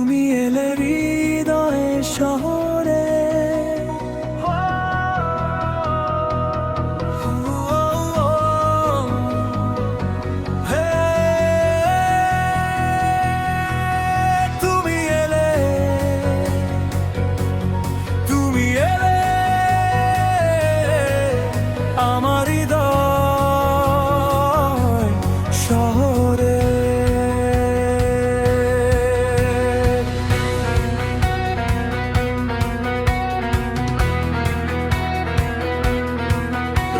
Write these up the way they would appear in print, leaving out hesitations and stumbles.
তুমি এলে হৃদয়ে শহরে, আমার হৃদয় শহরে।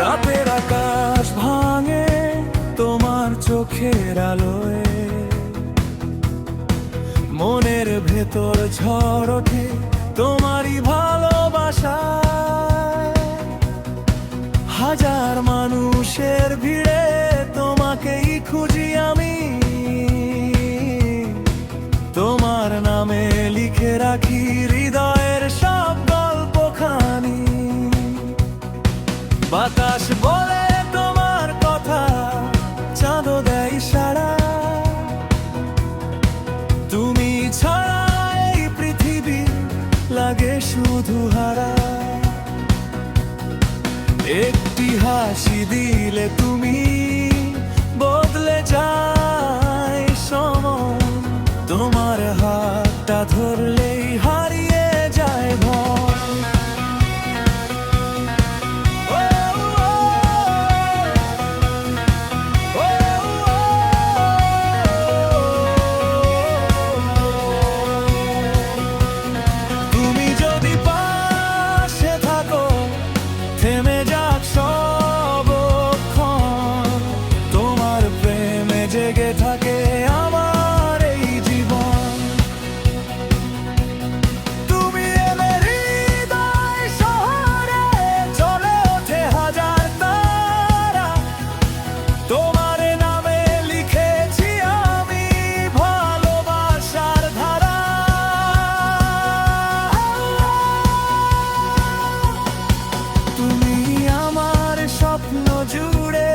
রাতের আকাশ ভাঙে তোমার চোখের আলোয়, মনের ভেতর ঝড় ওঠে তোমারই ভালোবাসা। হাজার মানুষের ভিড়ে তোমাকেই খুঁজি আমি, তোমার নামে লিখে রাখি হৃদয়ের সব গল্পখানি। বাতাস বলে তোমার কথা, চাঁদও দেয় সাড়া। তুমি ছাড়া এই পৃথিবী লাগে শুধু হারা। একটি হাসি দিলে তুমি বদলে যায় সময়, তোমার হাতটা ধরলেই হারিয়ে যায় ভয়। তুমি যদি পাশে থাকো থেমে যাক সবক্ষণ, তোমার প্রেমে জেগে থাকে আমার এই জীবন। তুমি এলে হৃদয় শহরে, জ্বলে ওঠে হাজার তারা। তোমার নামে লিখেছি আমি ভালোবাসার ধারা। তুমি আমার স্বপ্ন জুড়ে,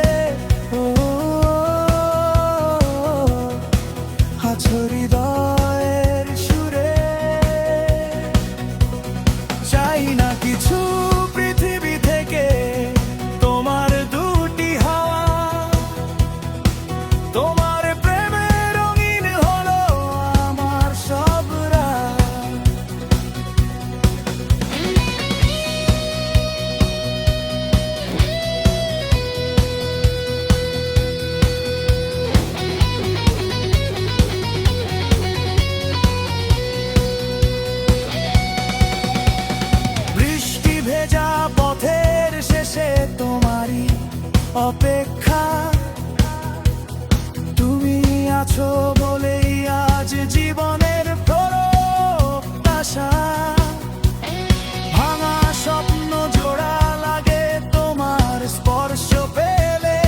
ও আছো হৃদয়ের সুরে। চাই না কিছু পৃথিবী থেকে, তোমার দুটি হাওয়া। তোমার প্রেমে রঙিন হলো আমার সব রাত। বৃষ্টি ভেজা পথের শেষে তোমারই অপেক্ষা। তুমি আছো বলেই আজ জীবনের প্রত্যাশা। ভাঙা স্বপ্ন জোড়া লাগে তোমার স্পর্শ পেলে,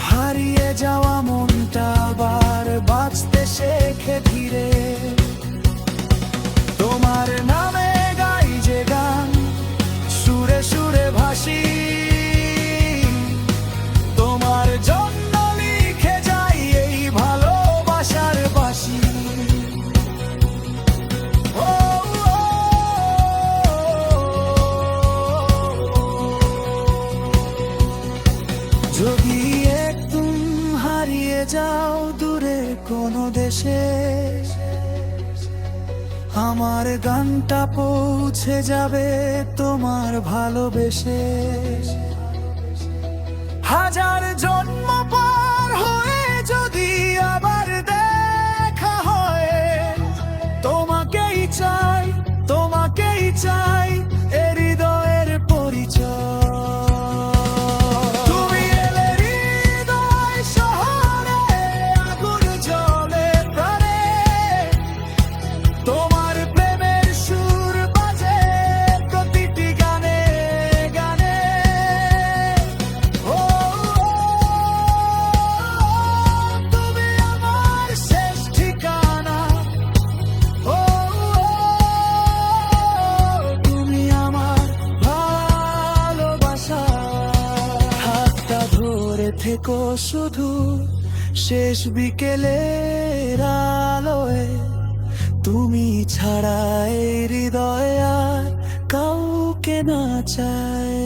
হারিয়ে যাওয়া মনটা আবার বাঁচতে শেখে ধীরে। তোমার নামে গাই যে গান, সুরে সুরে ভাসি। তোমার জন্য লিখে যাই এই ভালোবাসার বাসি। ও, যদি একটু হারিয়ে যাও দূরে কোনো দেশে, আমার গানটা পৌঁছে যাবে তোমার ভালোবেসে। হাজার জন্ম পার হয়ে যদি আবার দেখা হয়, তোমাকেই চাই, তোমাকেই চাই এ হৃদয়ের পরিচয়। তুমি এলে হৃদয় শহরে, আগুন জ্বলে প্রাণে। তোমার প্রেমের সুর বাজে প্রতিটি গানে গানে। ও, তুমি আমার শেষ ঠিকানা। ও, তুমি আমার ভালোবাসা। হাতটা ধরে থেকো শুধু শেষ বিকেলে চাঁদের আলোয়, তুমি ছাড়া এই হৃদয় আর কাউকে না চায়।